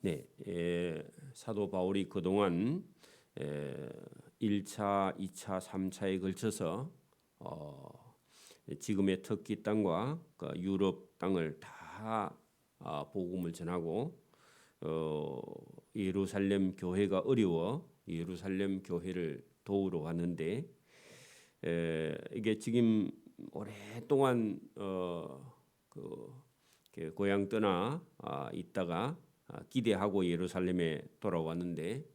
네, 사도 바울이 그동안 1차, 2차, 3차에 걸쳐서 지금의 터키 땅과 그 유럽 땅을 다 복음을 전하고 예루살렘 교회가 어려워 예루살렘 교회를 도우러 왔는데 이게 지금 오랫동안 고향 떠나 있다가 기대하고 예루살렘에 돌아왔는데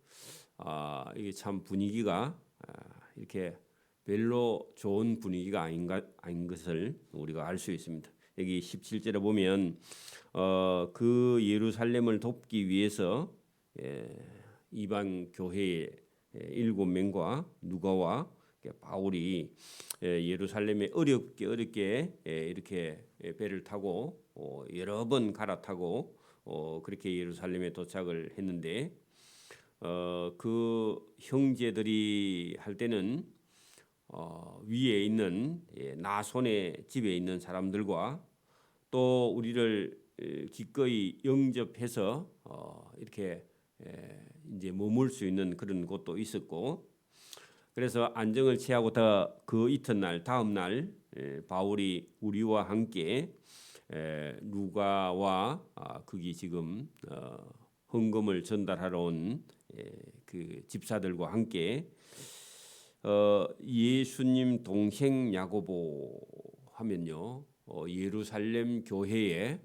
이게 참 분위기가 이렇게 별로 좋은 분위기가 아닌 것을 우리가 알 수 있습니다. 여기 17절에 보면 그 예루살렘을 돕기 위해서 이방 교회의 7명과 누가와 바울이 예루살렘에 어렵게 이렇게 배를 타고 여러 번 갈아타고 그렇게 예루살렘에 도착을 했는데 그 형제들이 할 때는 위에 있는 나손의 집에 있는 사람들과 또 우리를 기꺼이 영접해서 이렇게 이제 머물 수 있는 그런 곳도 있었고, 그래서 안정을 취하고 그 이튿날 다음 날 바울이 우리와 함께 누가와 거기 지금 헌금을 전달하러 온 그 집사들과 함께 예수님 동생 야고보 하면요 예루살렘 교회의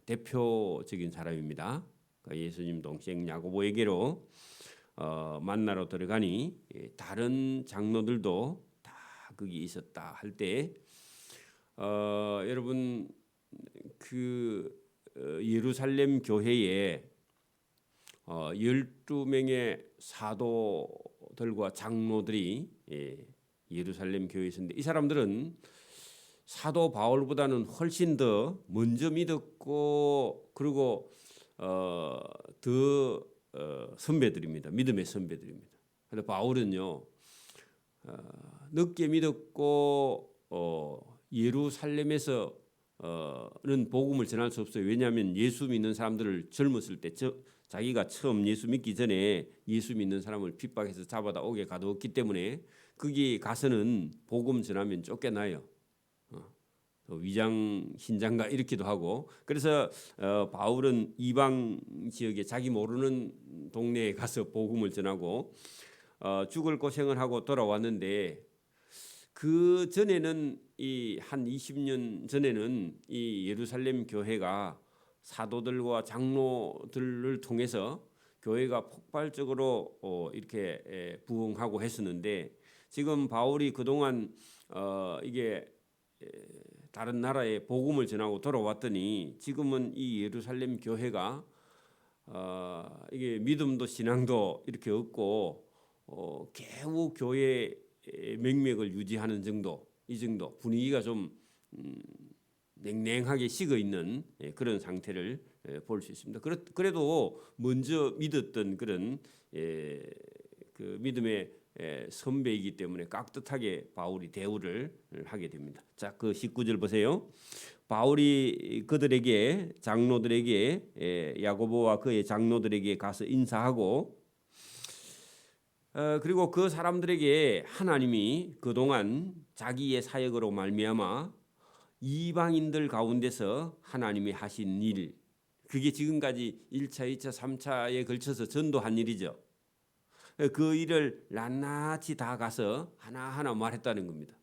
대표적인 사람입니다. 예수님 동생 야고보에게로 만나러 들어가니 다른 장로들도 다 거기 있었다 할 때 여러분 그 예루살렘 교회에 12명의 사도들과 장로들이 예루살렘 교회에 있었는데 이 사람들은 사도 바울보다는 훨씬 더 먼저 믿었고 그리고 더 선배들입니다. 믿음의 선배들입니다. 그런데 바울은요 늦게 믿었고 예루살렘에서는 복음을 전할 수 없어요. 왜냐하면 예수 믿는 사람들을 젊었을 때 자기가 처음 예수 믿기 전에 예수 믿는 사람을 핍박해서 잡아다 오게 가두었기 때문에 거기 가서는 복음 전하면 쫓겨나요. 위장 신장가 이렇기도 하고 그래서 바울은 이방 지역에 자기 모르는 동네에 가서 복음을 전하고 죽을 고생을 하고 돌아왔는데 그 전에는 이 한 20년 전에는 이 예루살렘 교회가 사도들과 장로들을 통해서 교회가 폭발적으로 이렇게 부흥하고 했었는데 지금 바울이 그동안 이게 다른 나라에 복음을 전하고 돌아왔더니 지금은 이 예루살렘 교회가 이게 믿음도 신앙도 이렇게 없고 겨우 교회 맥맥을 유지하는 정도 이 정도 분위기가 좀 냉랭하게 식어 있는 그런 상태를 볼 수 있습니다. 그래도 먼저 믿었던 그런 그 믿음의 선배이기 때문에 깍듯하게 바울이 대우를 하게 됩니다. 자, 그 19절 보세요. 바울이 그들에게 장로들에게 야고보와 그의 장로들에게 가서 인사하고 그리고 그 사람들에게 하나님이 그동안 자기의 사역으로 말미암아 이방인들 가운데서 하나님이 하신 일 그게 지금까지 1차, 2차, 3차에 걸쳐서 전도한 일이죠. 그 일을 낱낱이 다 가서 하나하나 말했다는 겁니다.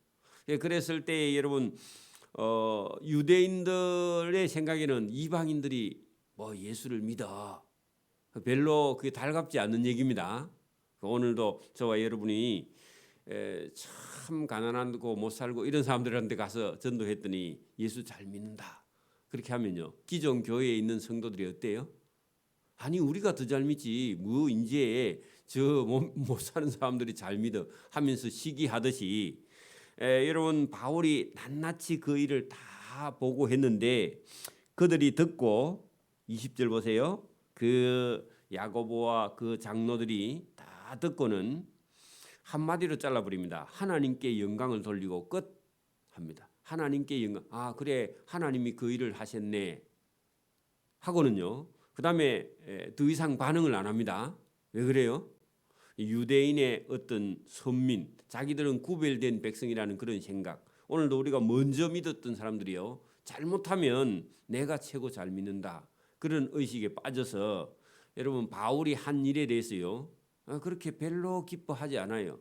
그랬을 때 여러분 유대인들의 생각에는 이방인들이 뭐 예수를 믿어 별로 그게 달갑지 않는 얘기입니다. 오늘도 저와 여러분이 참 가난하고 못 살고 이런 사람들한테 가서 전도했더니 예수 잘 믿는다 그렇게 하면요 기존 교회에 있는 성도들이 어때요? 아니 우리가 더 잘 믿지 뭐 이제 저 못 사는 사람들이 잘 믿어 하면서 시기하듯이 여러분 바울이 낱낱이 그 일을 다 보고했는데 그들이 듣고 20절 보세요. 그 야고보와 그 장로들이 다 듣고는 한마디로 잘라버립니다. 하나님께 영광을 돌리고 끝 합니다. 하나님께 영광. 그래 하나님이 그 일을 하셨네 하고는요 그다음에 더 이상 반응을 안 합니다. 왜 그래요? 유대인의 어떤 선민, 자기들은 구별된 백성이라는 그런 생각. 오늘도 우리가 먼저 믿었던 사람들이요, 잘못하면 내가 최고 잘 믿는다, 그런 의식에 빠져서 여러분 바울이 한 일에 대해서요 그렇게 별로 기뻐하지 않아요.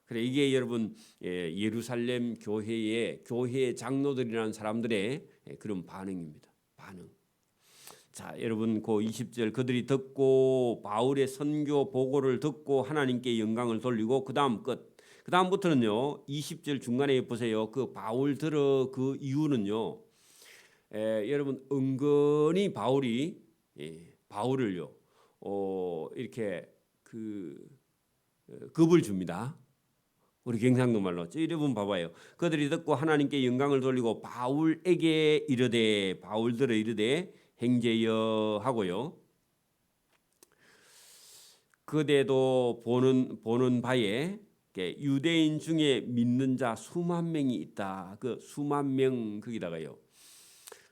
그래, 이게 여러분 예루살렘 교회의 장로들이라는 사람들의 그런 반응입니다. 반응. 자, 여러분 그 20절, 그들이 듣고 바울의 선교 보고를 듣고 하나님께 영광을 돌리고 그다음 끝. 그다음부터는요 20절 중간에 보세요. 그 바울 들어 그 이유는요. 여러분 은근히 바울이 바울을요 이렇게 겁을 줍니다. 우리 경상도 말로 여러분 봐봐요. 그들이 듣고 하나님께 영광을 돌리고 바울에게 이르되, 바울들어 이르되 행제여 하고요. 그대도 보는 바에 유대인 중에 믿는 자 수만 명이 있다. 그 수만 명 거기다가요.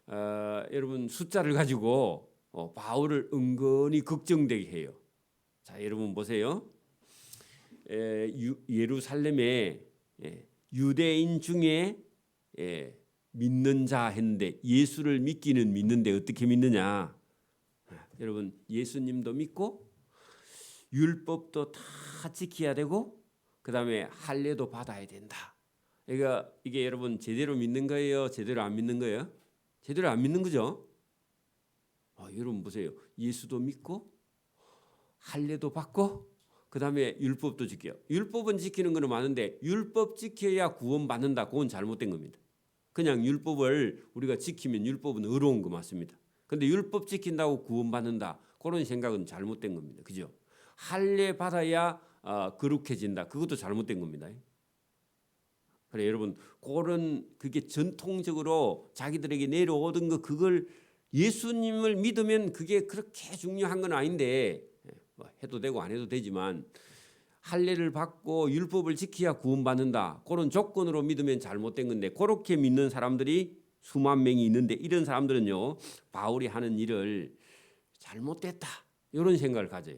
여러분 숫자를 가지고 바울을 은근히 걱정되게 해요. 자, 여러분 보세요. 예루살렘에 유대인 중에 믿는 자 했는데, 예수를 믿기는 믿는데 어떻게 믿느냐? 여러분 예수님도 믿고 율법도 다 지켜야 되고 그다음에 할례도 받아야 된다. 이게 여러분 제대로 믿는 거예요? 제대로 안 믿는 거예요? 제대로 안 믿는 거죠? 여러분 보세요. 예수도 믿고 할례도 받고 그다음에 율법도 지켜요. 율법은 지키는 거는 많은데 율법 지켜야 구원받는다, 그건 잘못된 겁니다. 그냥 율법을 우리가 지키면 율법은 의로운 거 맞습니다. 근데 율법 지킨다고 구원받는다, 그런 생각은 잘못된 겁니다. 그죠? 할례 받아야 거룩해진다, 그것도 잘못된 겁니다. 그래, 여러분 그게 전통적으로 자기들에게 내려오던 거, 그걸 예수님을 믿으면 그게 그렇게 중요한 건 아닌데, 해도 되고 안 해도 되지만 할례를 받고 율법을 지켜야 구원받는다, 그런 조건으로 믿으면 잘못된 건데, 그렇게 믿는 사람들이 수만 명이 있는데 이런 사람들은요 바울이 하는 일을 잘못됐다, 이런 생각을 가져요.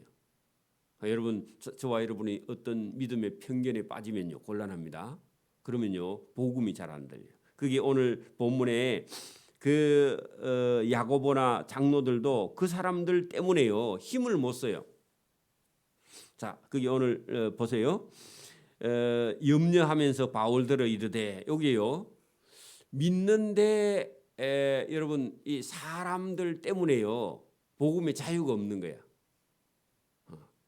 여러분 저와 여러분이 어떤 믿음의 편견에 빠지면요 곤란합니다. 그러면요 복음이 잘 안 들려요. 그게 오늘 본문에 야고보나 장로들도 그 사람들 때문에요 힘을 못 써요. 자, 그게 오늘 보세요. 염려하면서 바울들어 이르되, 여기요 믿는데 여러분 이 사람들 때문에요 복음의 자유가 없는 거야.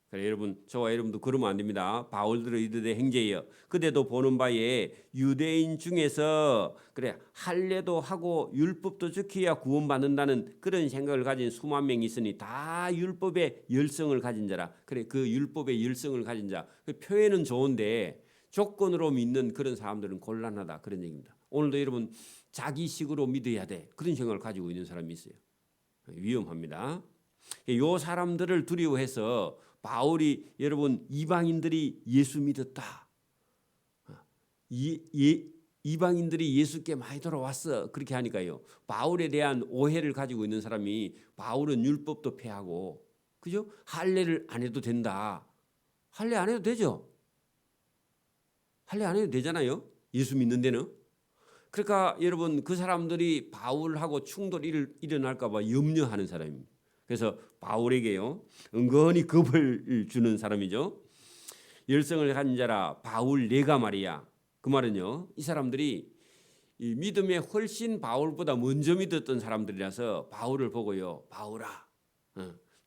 그래, 여러분 저와 여러분도 그러면 안 됩니다. 바울들어 이르되 행제여, 그대도 보는 바에 유대인 중에서 그래 할례도 하고 율법도 지켜야 구원받는다는 그런 생각을 가진 수만 명이 있으니 다 율법의 열성을 가진 자라. 그래, 그 율법의 열성을 가진 자, 그 표현은 좋은데 조건으로 믿는 그런 사람들은 곤란하다, 그런 얘기입니다. 오늘도 여러분 자기식으로 믿어야 돼, 그런 생각을 가지고 있는 사람이 있어요. 위험합니다. 이 사람들을 두려워해서 바울이 여러분 이방인들이 예수 믿었다, 이방인들이 예수께 많이 돌아왔어, 그렇게 하니까요 바울에 대한 오해를 가지고 있는 사람이 바울은 율법도 폐하고, 그죠? 할례를 안 해도 된다. 할례 안 해도 되죠? 할례 안 해도 되잖아요, 예수 믿는 데는. 그러니까 여러분 그 사람들이 바울하고 충돌이 일어날까 봐 염려하는 사람입니다. 그래서 바울에게요 은근히 겁을 주는 사람이죠. 열성을 가진 자라 바울 내가 말이야. 그 말은요 이 사람들이 이 믿음에 훨씬 바울보다 먼저 믿었던 사람들이라서 바울을 보고요, 바울아,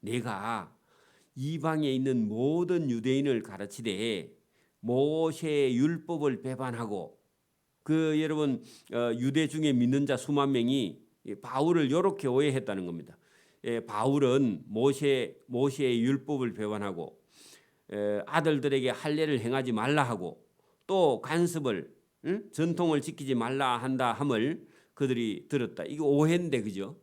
내가 이방에 있는 모든 유대인을 가르치되 모세의 율법을 배반하고, 여러분 유대 중에 믿는 자 수만 명이 바울을 이렇게 오해했다는 겁니다. 바울은 모세의 율법을 배반하고 아들들에게 할례를 행하지 말라 하고 또 간습을 전통을 지키지 말라 한다 함을 그들이 들었다. 이거 오해인데, 그죠?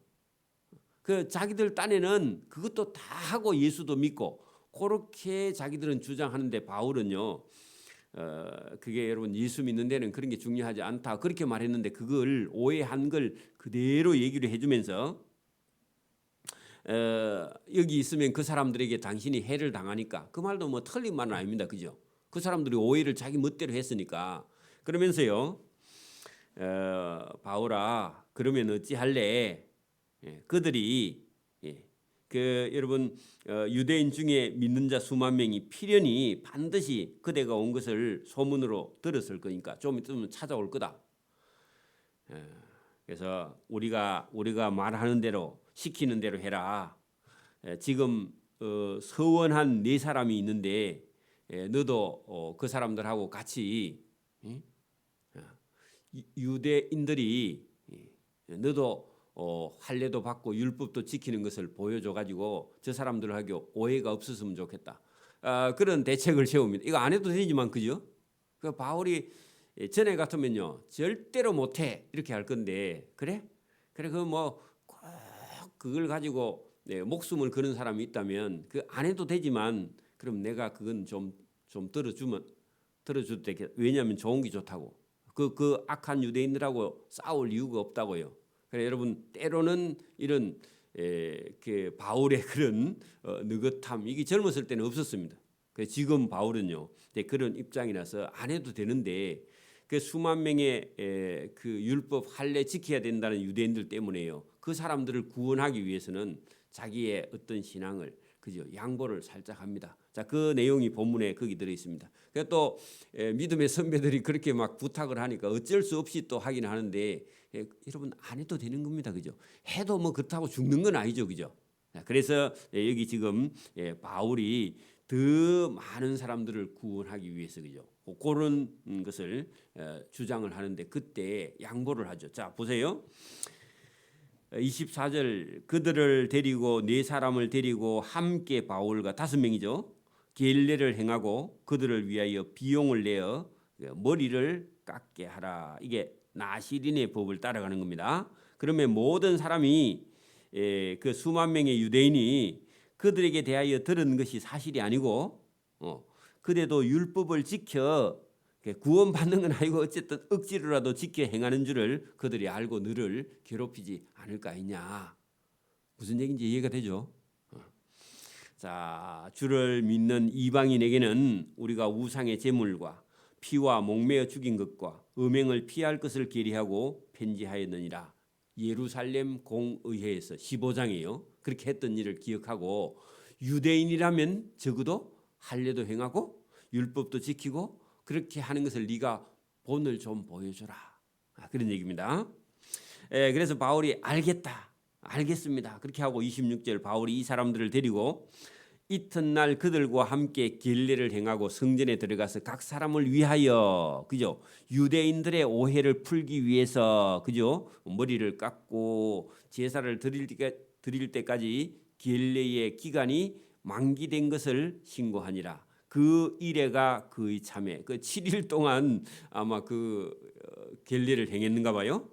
자기들 딴에는 그것도 다 하고 예수도 믿고 그렇게 자기들은 주장하는데, 바울은요 그게 여러분 예수 믿는 데는 그런 게 중요하지 않다, 그렇게 말했는데 그걸 오해한 걸 그대로 얘기를 해주면서 여기 있으면 그 사람들에게 당신이 해를 당하니까 그 말도 뭐 틀린 말은 아닙니다. 그죠? 그 사람들이 오해를 자기 멋대로 했으니까 그러면서요. 바울아 그러면 어찌할래? 그들이 여러분 유대인 중에 믿는 자 수만 명이 필연히 반드시 그대가 온 것을 소문으로 들었을 거니까 좀 있으면 찾아올 거다. 그래서 우리가 말하는 대로 시키는 대로 해라. 지금 서원한 네 사람이 있는데 너도 그 사람들하고 같이 유대인들이 너도 할례도 받고 율법도 지키는 것을 보여줘 가지고 저 사람들하고 오해가 없었으면 좋겠다. 그런 대책을 세웁니다. 이거 안 해도 되지만 그죠? 그 바울이 전에 같으면요 절대로 못해 이렇게 할 건데 그래 그 뭐 꼭 그걸 가지고 목숨을 거는 사람이 있다면 그 안 해도 되지만 그럼 내가 그건 좀 들어줄 때 왜냐하면 좋은 게 좋다고 그 악한 유대인들하고 싸울 이유가 없다고요. 그래 여러분 때로는 이런 그 바울의 그런 느긋함 이게 젊었을 때는 없었습니다. 지금 바울은요 그런 입장이라서 안 해도 되는데 그 수만 명의 그 율법 할례 지켜야 된다는 유대인들 때문에요. 그 사람들을 구원하기 위해서는 자기의 어떤 신앙을 그죠 양보를 살짝 합니다. 자, 그 내용이 본문에 거기 들어 있습니다. 그러니까 또 믿음의 선배들이 그렇게 막 부탁을 하니까 어쩔 수 없이 또 하긴 하는데 여러분 안 해도 되는 겁니다. 그죠? 해도 뭐 그렇다고 죽는 건 아니죠. 그죠? 그래서 여기 지금 바울이 더 많은 사람들을 구원하기 위해서 그죠? 그런 것을 주장을 하는데 그때 양보를 하죠. 자, 보세요. 24절 그들을 데리고 네 사람을 데리고 함께 바울과 5명이죠. 겔레를 행하고 그들을 위하여 비용을 내어 머리를 깎게 하라. 이게 나시린의 법을 따라가는 겁니다. 그러면 모든 사람이 그 수만 명의 유대인이 그들에게 대하여 들은 것이 사실이 아니고 그래도 율법을 지켜 구원받는 건 아니고 어쨌든 억지로라도 지켜 행하는 줄을 그들이 알고 너를 괴롭히지 않을 거 아니냐. 무슨 얘기인지 이해가 되죠? 자, 주를 믿는 이방인에게는 우리가 우상의 제물과 피와 목매어 죽인 것과 음행을 피할 것을 계리하고 편지하였느니라. 예루살렘 공의회에서 15장이에요. 그렇게 했던 일을 기억하고 유대인이라면 적어도 할례도 행하고 율법도 지키고 그렇게 하는 것을 네가 본을 좀 보여줘라. 그런 얘기입니다. 그래서 바울이 알겠습니다. 그렇게 하고 26절 바울이 이 사람들을 데리고 이튿날 그들과 함께 겔레를 행하고 성전에 들어가서 각 사람을 위하여 그죠 유대인들의 오해를 풀기 위해서 그죠 머리를 깎고 제사를 드릴 때까지 겔레의 기간이 만기된 것을 신고하니라. 그 이래가 그의 참에 그 7일 동안 아마 그 겔레를 행했는가 봐요.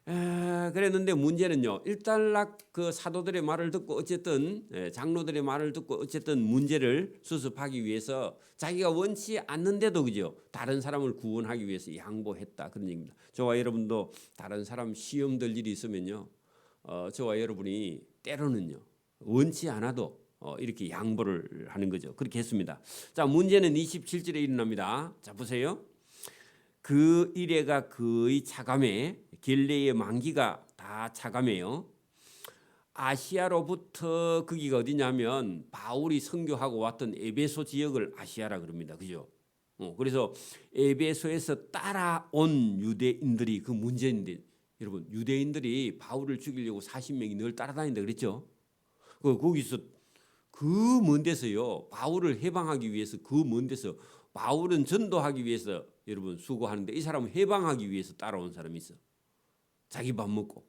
그랬는데 문제는요. 일단락 그 사도들의 말을 듣고 어쨌든 장로들의 말을 듣고 어쨌든 문제를 수습하기 위해서 자기가 원치 않는데도 그죠. 다른 사람을 구원하기 위해서 양보했다 그런 얘기입니다. 저와 여러분도 다른 사람 시험 들 일이 있으면요. 저와 여러분이 때로는요. 원치 않아도 이렇게 양보를 하는 거죠. 그렇게 했습니다. 자, 문제는 27절에 일어납니다. 자, 보세요. 그 이래가 그의 차감에 겔레의 만기가 다 차감해요. 아시아로부터 거기가 어디냐면 바울이 선교하고 왔던 에베소 지역을 아시아라 그럽니다. 그죠? 그래서 에베소에서 따라온 유대인들이 그 문제인데 여러분 유대인들이 바울을 죽이려고 40명이 늘 따라다닌다 그랬죠? 거기서 그 먼 데서요 바울을 해방하기 위해서 그 먼 데서 바울은 전도하기 위해서 여러분 수고하는데 이 사람은 해방하기 위해서 따라온 사람이 있어. 자기 밥 먹고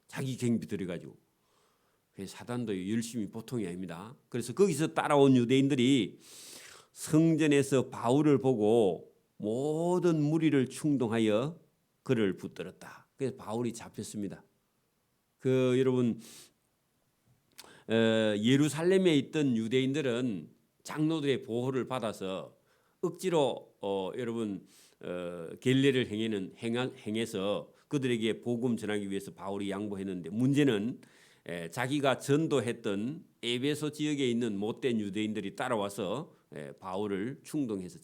자기 경비 들여가지고 사단도 열심히 보통이 아닙니다. 그래서 거기서 따라온 유대인들이 성전에서 바울을 보고 모든 무리를 충동하여 그를 붙들었다. 그래서 바울이 잡혔습니다. 그 여러분 예루살렘에 있던 유대인들은 장로들의 보호를 받아서 억지로 여러분 겔레를 행해서 그들에게 복음 전하기 위해서 바울이 양보했는데 문제는 자기가 전도했던 에베소 지역에 있는 못된 유대인들이 따라와서 바울을 충동해서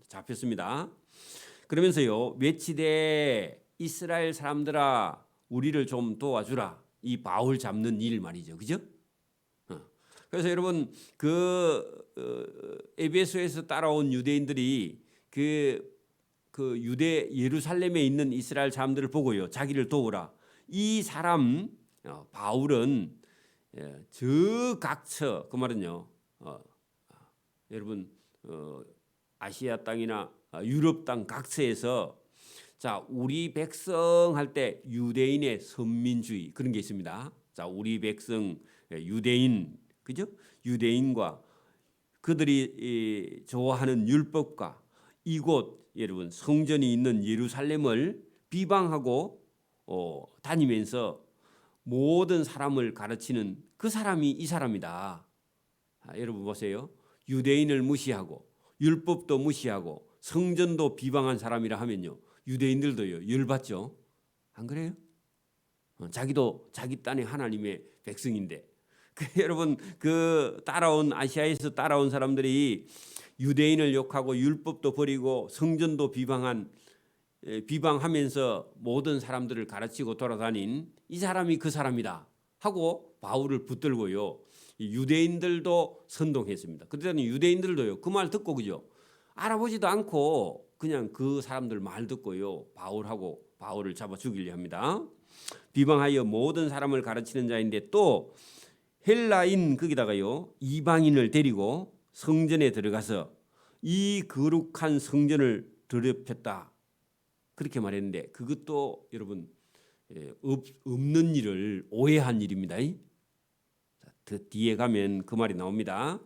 잡혔습니다. 그러면서요, 외치되 이스라엘 사람들아 우리를 좀 도와주라. 이 바울 잡는 일 말이죠, 그죠? 그래서 여러분 에베소에서 따라온 유대인들이 그 유대 예루살렘에 있는 이스라엘 사람들을 보고요, 자기를 도우라. 이 사람 바울은 저 각처, 그 말은요, 여러분 아시아 땅이나 유럽 땅 각처에서 자 우리 백성 할 때 유대인의 선민주의 그런 게 있습니다. 자 우리 백성 유대인, 그죠? 유대인과 그들이 좋아하는 율법과 이곳 여러분 성전이 있는 예루살렘을 비방하고 다니면서 모든 사람을 가르치는 그 사람이 이 사람이다. 여러분 보세요. 유대인을 무시하고 율법도 무시하고 성전도 비방한 사람이라 하면요, 유대인들도요 열받죠. 안 그래요? 자기도 자기 딴에 하나님의 백성인데 여러분 그 아시아에서 따라온 사람들이 유대인을 욕하고 율법도 버리고 성전도 비방하면서 모든 사람들을 가르치고 돌아다닌 이 사람이 그 사람이다 하고 바울을 붙들고요, 유대인들도 선동했습니다. 그랬더니 유대인들도요 그 말 듣고 그죠, 알아보지도 않고 그냥 그 사람들 말 듣고요 바울을 잡아 죽이려 합니다. 비방하여 모든 사람을 가르치는 자인데 또 헬라인 거기다가요 이방인을 데리고 성전에 들어가서 이 거룩한 성전을 더럽혔다 그렇게 말했는데 그것도 여러분 없는 일을 오해한 일입니다. 더 뒤에 가면 그 말이 나옵니다.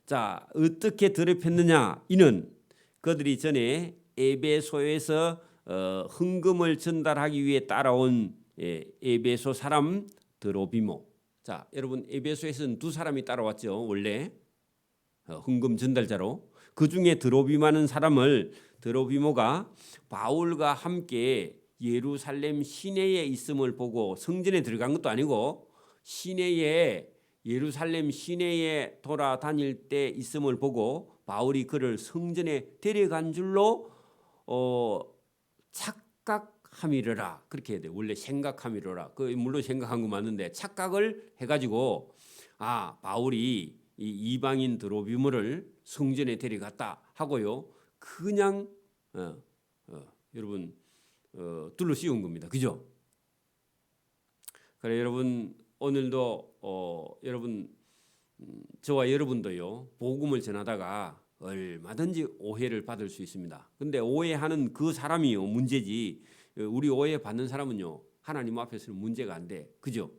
자 어떻게 더럽혔느냐, 이는 그들이 전에 에베소에서 헌금을 전달하기 위해 따라온 에베소 사람 드로비모. 자 여러분 에베소에서는 두 사람이 따라왔죠. 원래 헌금 전달자로. 그 중에 드로비마는 사람을 드로비모가 바울과 함께 예루살렘 시내에 있음을 보고 성전에 들어간 것도 아니고 예루살렘 시내에 돌아다닐 때 있음을 보고 바울이 그를 성전에 데려간 줄로 착각함이러라 그렇게 해야 돼. 원래 생각함이러라. 그 물론 생각한 거 맞는데 착각을 해가지고 바울이 이 이방인 드로비모를 성전에 데려갔다 하고요. 그냥 여러분 둘러 씌운 겁니다. 그죠? 그래 여러분 오늘도 여러분 저와 여러분도요 복음을 전하다가 얼마든지 오해를 받을 수 있습니다. 근데 오해하는 그 사람이요 문제지 우리 오해 받는 사람은요 하나님 앞에서는 문제가 안 돼. 그죠?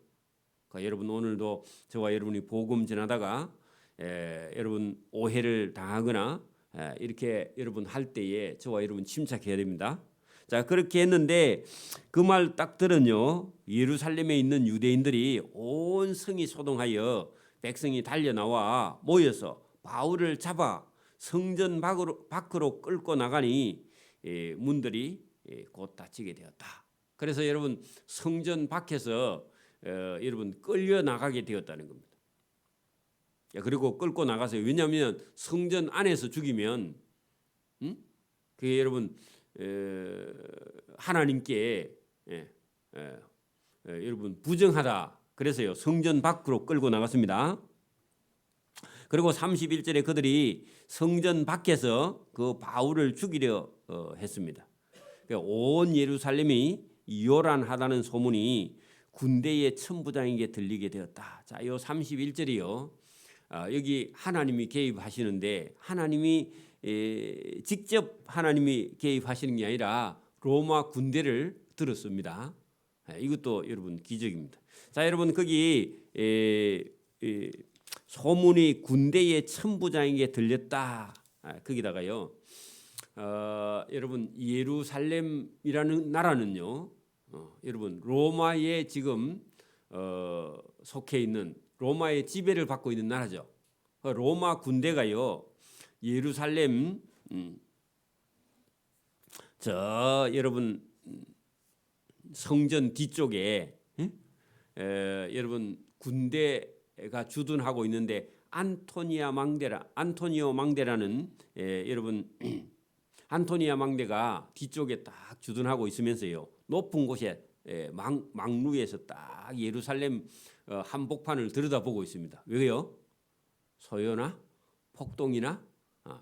그러니까 여러분 오늘도 저와 여러분이 복음 전하다가 여러분 오해를 당하거나 이렇게 여러분 할 때에 저와 여러분 침착해야 됩니다. 자 그렇게 했는데 그 말 딱 들은요 예루살렘에 있는 유대인들이 온 성이 소동하여 백성이 달려 나와 모여서 바울을 잡아 성전 밖으로 끌고 나가니 문들이 곧 닫히게 되었다. 그래서 여러분 성전 밖에서 여러분 끌려 나가게 되었다는 겁니다. 그리고 끌고 나가세요. 왜냐하면 성전 안에서 죽이면 그게 여러분 하나님께 여러분 부정하다. 그래서요 성전 밖으로 끌고 나갔습니다. 그리고 31절에 그들이 성전 밖에서 그 바울을 죽이려 했습니다. 온 예루살렘이 요란하다는 소문이 군대의 천부장에게 들리게 되었다. 자, 요 31절이요. 여기 하나님이 개입하시는데 하나님이 직접 하나님이 개입하시는 게 아니라 로마 군대를 들었습니다. 이것도 여러분 기적입니다. 자, 여러분 거기 소문이 군대의 천부장에게 들렸다. 거기다가요. 여러분 예루살렘이라는 나라는요. 여러분 로마에 지금 속해 있는 로마의 지배를 받고 있는 나라죠. 로마 군대가요. 예루살렘 여러분 성전 뒤쪽에 여러분 군대가 주둔하고 있는데 안토니오 망대라는 여러분 안토니아 망대가 뒤쪽에 딱 주둔하고 있으면서요 높은 곳에 망루에서 딱 예루살렘 한복판을 들여다보고 있습니다. 왜요? 소요나 폭동이나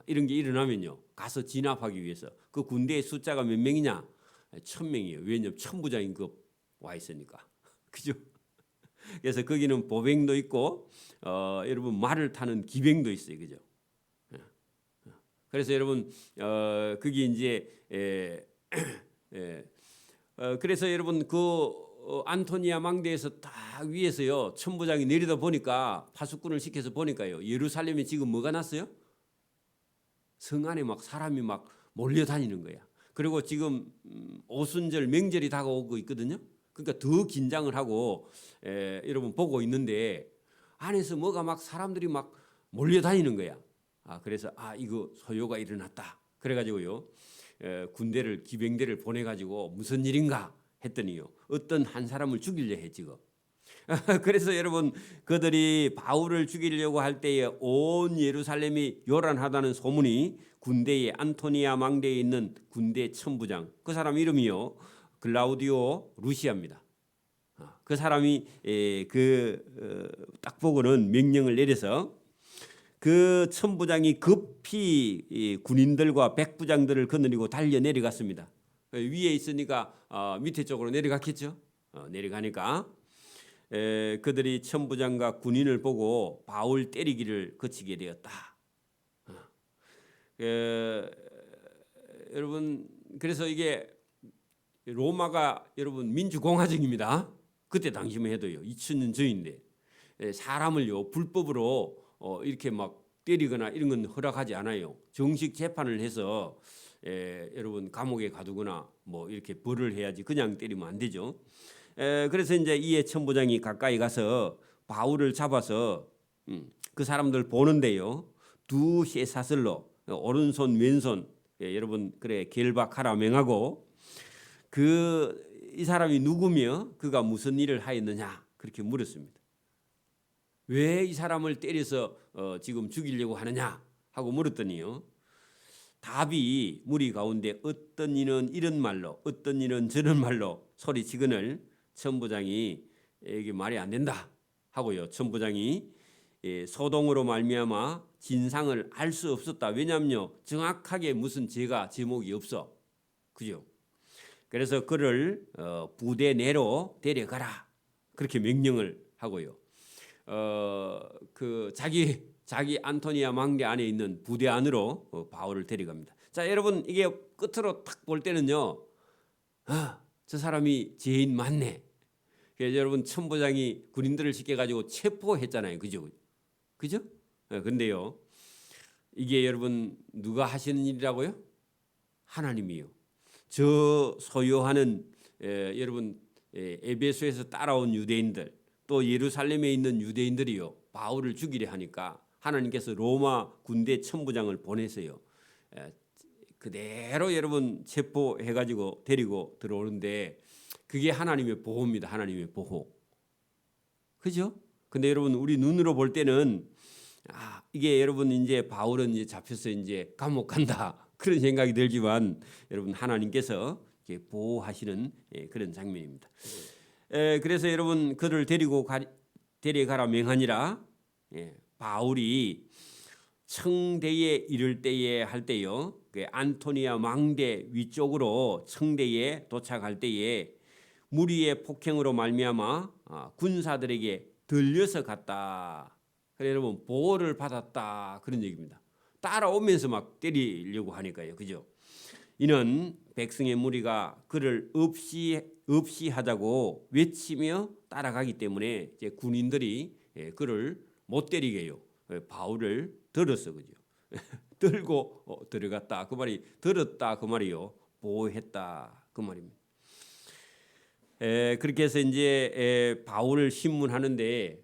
이런 게 일어나면요 가서 진압하기 위해서 그 군대의 숫자가 몇 명이냐? 1000명이에요. 왜냐하면 천부장급 와 있으니까. 그죠? 그래서 거기는 보병도 있고 여러분 말을 타는 기병도 있어요. 그죠? 그래서 여러분 거기 이제 그래서 여러분 안토니아 망대에서 딱 위에서요 천부장이 내리다 보니까 파수꾼을 시켜서 보니까요 예루살렘에 지금 뭐가 났어요? 성 안에 막 사람이 막 몰려다니는 거야. 그리고 지금 오순절 명절이 다가오고 있거든요. 그러니까 더 긴장을 하고 여러분 보고 있는데 안에서 뭐가 막 사람들이 막 몰려다니는 거야. 그래서 이거 소요가 일어났다. 그래가지고요 군대를 기병대를 보내가지고 무슨 일인가 했더니요 어떤 한 사람을 죽이려 해 지금. 그래서 여러분 그들이 바울을 죽이려고 할 때에 온 예루살렘이 요란하다는 소문이 군대의 안토니아 망대에 있는 군대 천부장 그 사람 이름이요 글라우디오 루시아입니다. 그 사람이 딱 보고는 명령을 내려서 그 천부장이 급히 군인들과 백부장들을 거느리고 달려 내려갔습니다. 위에 있으니까 밑에 쪽으로 내려갔겠죠. 내려가니까 그들이 천부장과 군인을 보고 바울 때리기를 그치게 되었다. 여러분 그래서 이게 로마가 여러분 민주공화정입니다. 그때 당시만 해도요 2000년 전인데 사람을요 불법으로 이렇게 막 때리거나 이런 건 허락하지 않아요. 정식 재판을 해서 여러분 감옥에 가두거나 뭐 이렇게 벌을 해야지 그냥 때리면 안 되죠. 그래서 이제 이에 천부장이 가까이 가서 바울을 잡아서 그 사람들 보는데요 두 쇠사슬로 오른손 왼손 여러분 그래 결박하라 명하고 이 사람이 누구며 그가 무슨 일을 하였느냐 그렇게 물었습니다. 왜 이 사람을 때려서 지금 죽이려고 하느냐 하고 물었더니요 답이 무리 가운데 어떤 이는 이런 말로 어떤 이는 저런 말로 소리치거늘 천부장이 이게 말이 안 된다 하고요 천부장이 소동으로 말미암아 진상을 알 수 없었다. 왜냐하면요 정확하게 무슨 제목이 없어. 그죠? 그래서 그를 부대 내로 데려가라 그렇게 명령을 하고요. 자기 안토니아 망대 안에 있는 부대 안으로 바울을 데려갑니다. 자 여러분 이게 끝으로 딱 볼 때는요 저 사람이 죄인 맞네. 그래서 여러분 천부장이 군인들을 시켜가지고 체포했잖아요. 그죠? 근데요 이게 여러분 누가 하시는 일이라고요? 하나님이요. 저 소유하는 여러분 에베소에서 따라온 유대인들 또 예루살렘에 있는 유대인들이요 바울을 죽이려 하니까 하나님께서 로마 군대 천부장을 보내세요. 그대로 여러분 체포해가지고 데리고 들어오는데 그게 하나님의 보호입니다. 하나님의 보호. 그죠? 근데 여러분 우리 눈으로 볼 때는 이게 여러분 이제 바울은 이제 잡혀서 이제 감옥 간다 그런 생각이 들지만 여러분 하나님께서 이렇게 보호하시는 그런 장면입니다. 그래서 여러분 그를 데려가라 명하니라. 바울이 청대에 이를 때에 할 때요 그 안토니아 망대 위쪽으로 청대에 도착할 때에 무리의 폭행으로 말미암아 군사들에게 들려서 갔다. 그래 여러분 보호를 받았다 그런 얘기입니다. 따라오면서 막 때리려고 하니까요. 그죠? 이는 백성의 무리가 그를 없이 하자고 외치며 따라가기 때문에 이제 군인들이 그를 못 때리게요. 바울을 들었어. 그죠? 들고 들어갔다. 그 말이 들었다. 그 말이요. 보호했다. 그 말입니다. 그렇게 해서 이제 바울을 신문하는데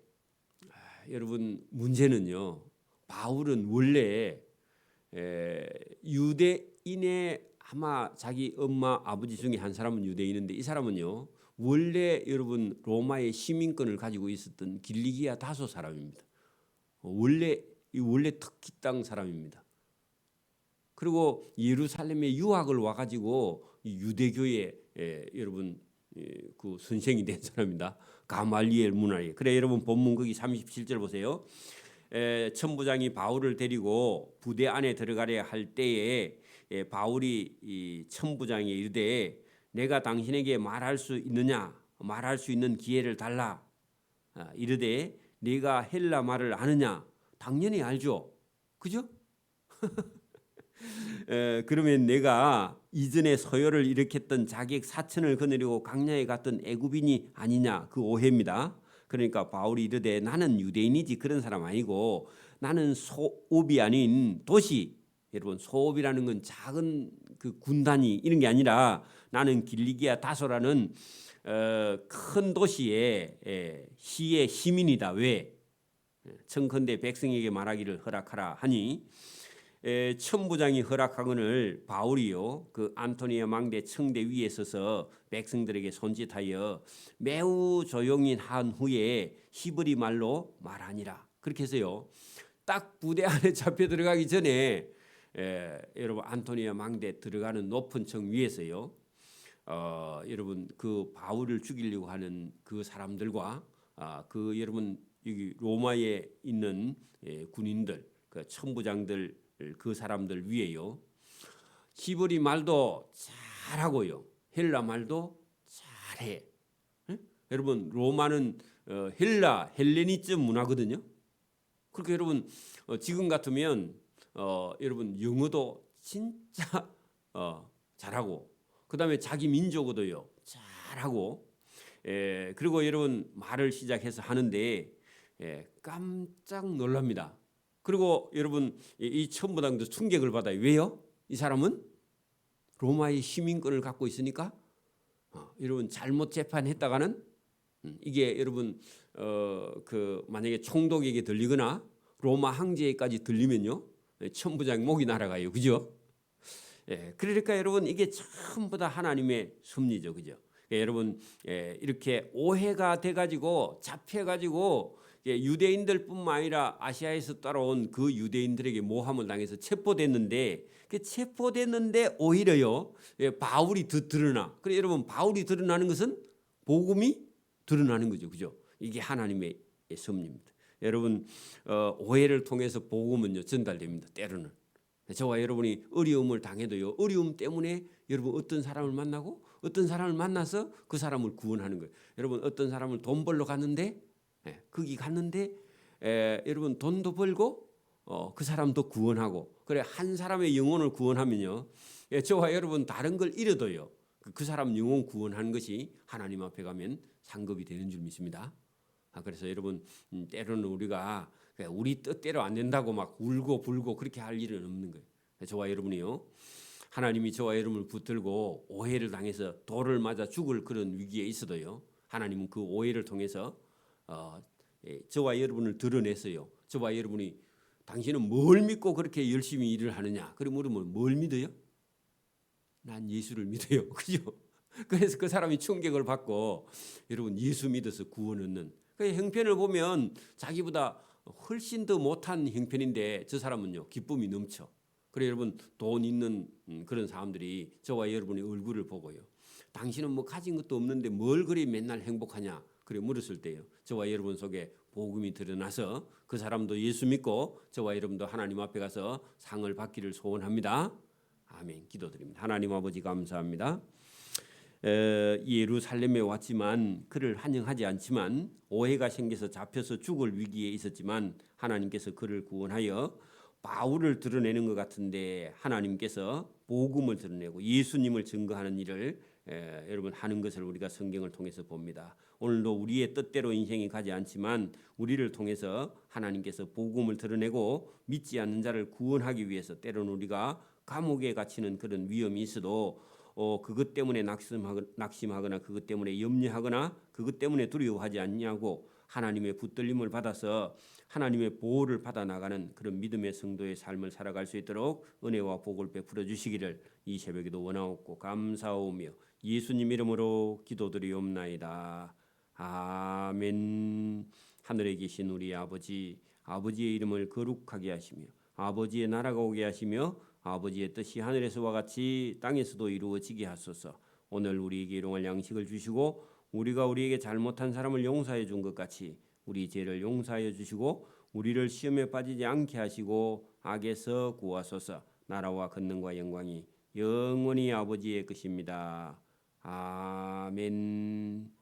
여러분 문제는요. 바울은 원래 유대인의 아마 자기 엄마 아버지 중에 한 사람은 유대인인데 이 사람은요 원래 여러분 로마의 시민권을 가지고 있었던 길리기아 다소 사람입니다. 원래 특기 땅 사람입니다. 그리고 예루살렘에 유학을 와가지고 유대교의 여러분 그 선생이 된 사람입니다. 가말리엘 문화에. 그래 여러분 본문 거기 37절 보세요. 천부장이 바울을 데리고 부대 안에 들어가려 할 때에 바울이 이 천부장에 이르되 내가 당신에게 말할 수 있느냐, 말할 수 있는 기회를 달라. 이르되 네가 헬라 말을 아느냐? 당연히 알죠. 그죠? 그러면 내가 이전에 서열을 일으켰던 자객 4천을 거느리고 강야에 갔던 애굽인이 아니냐? 그 오해입니다. 그러니까 바울이 이르되 나는 유대인이지 그런 사람 아니고 나는 소읍이 아닌 도시. 여러분 소읍이라는 건 작은 그 군단이 이런 게 아니라 나는 길리기아 다소라는 큰 도시의 시의 시민이다. 왜? 청컨대 백성에게 말하기를 허락하라 하니 천부장이 허락하거늘 바울이요 그 안토니아 망대 청대 위에 서서 백성들에게 손짓하여 매우 조용히 한 후에 히브리 말로 말하니라. 그렇게 해서요 딱 부대 안에 잡혀 들어가기 전에 여러분 안토니아 망대 들어가는 높은 청 위에서요 여러분 그 바울을 죽이려고 하는 그 사람들과 그 여러분 여기 로마에 있는 군인들 그 천부장들 그 사람들 위에요 히브리 말도 잘하고요 헬라 말도 잘해. 여러분 로마는 헬레니즘 문화거든요. 그렇게 여러분 지금 같으면 여러분 영어도 진짜 잘하고 그다음에 자기 민족어도요 잘하고 그리고 여러분 말을 시작해서 하는데 깜짝 놀랍니다. 그리고 여러분 이 천부장도 충격을 받아요. 왜요? 이 사람은 로마의 시민권을 갖고 있으니까 여러분 잘못 재판했다가는 이게 여러분 그 만약에 총독에게 들리거나 로마 황제에까지 들리면요 천부장 목이 날아가요. 그죠? 그러니까 여러분 이게 전부 다 하나님의 섭리죠. 그죠? 여러분 이렇게 오해가 돼가지고 잡혀가지고 유대인들뿐만 아니라 아시아에서 따라온 그 유대인들에게 모함을 당해서 체포됐는데 오히려요 바울이 더 드러나. 그래 여러분 바울이 드러나는 것은 복음이 드러나는 거죠. 그죠? 이게 하나님의 섭리입니다. 여러분 오해를 통해서 복음은요 전달됩니다. 때로는 저와 여러분이 어려움을 당해도요 어려움 때문에 여러분 어떤 사람을 만나고 어떤 사람을 만나서 그 사람을 구원하는 거예요. 여러분 어떤 사람을 돈 벌러 갔는데 거기 갔는데 여러분 돈도 벌고 그 사람도 구원하고 그래 한 사람의 영혼을 구원하면요 저와 여러분 다른 걸 잃어도요 그 사람 영혼 구원하는 것이 하나님 앞에 가면 상급이 되는 줄 믿습니다. 그래서 여러분 때로는 우리가 우리 뜻대로 안 된다고 막 울고 불고 그렇게 할 일은 없는 거예요. 저와 여러분이요 하나님이 저와 여러분을 붙들고 오해를 당해서 돌을 맞아 죽을 그런 위기에 있어도요 하나님은 그 오해를 통해서 저와 여러분을 드러냈어요. 저와 여러분이 당신은 뭘 믿고 그렇게 열심히 일을 하느냐? 그럼 물으면 뭘 믿어요? 난 예수를 믿어요. 그죠? 그래서 그 사람이 충격을 받고 여러분 예수 믿어서 구원 얻는 그 형편을 보면 자기보다 훨씬 더 못한 형편인데 저 사람은요 기쁨이 넘쳐. 그래 여러분 돈 있는 그런 사람들이 저와 여러분의 얼굴을 보고요. 당신은 뭐 가진 것도 없는데 뭘 그리 맨날 행복하냐? 그래 물었을 때요. 저와 여러분 속에 복음이 드러나서 그 사람도 예수 믿고 저와 여러분도 하나님 앞에 가서 상을 받기를 소원합니다. 아멘. 기도드립니다. 하나님 아버지 감사합니다. 예루살렘에 왔지만 그를 환영하지 않지만 오해가 생겨서 잡혀서 죽을 위기에 있었지만 하나님께서 그를 구원하여 바울을 드러내는 것 같은데 하나님께서 복음을 드러내고 예수님을 증거하는 일을 여러분 하는 것을 우리가 성경을 통해서 봅니다. 오늘도 우리의 뜻대로 인생이 가지 않지만 우리를 통해서 하나님께서 복음을 드러내고 믿지 않는 자를 구원하기 위해서 때로는 우리가 감옥에 갇히는 그런 위험이 있어도 그것 때문에 낙심하거나 그것 때문에 염려하거나 그것 때문에 두려워하지 않냐고 하나님의 붙들림을 받아서 하나님의 보호를 받아 나가는 그런 믿음의 성도의 삶을 살아갈 수 있도록 은혜와 복을 베풀어 주시기를 이 새벽에도 원하옵고 감사하오며 예수님 이름으로 기도드리옵나이다. 아멘. 하늘에 계신 우리 아버지, 아버지의 이름을 거룩하게 하시며 아버지의 나라가 오게 하시며 아버지의 뜻이 하늘에서와 같이 땅에서도 이루어지게 하소서. 오늘 우리에게 일용할 양식을 주시고 우리가 우리에게 잘못한 사람을 용서해 준 것 같이 우리 죄를 용서하여 주시고 우리를 시험에 빠지지 않게 하시고 악에서 구하소서. 나라와 권능과 영광이 영원히 아버지의 것입니다. 아멘.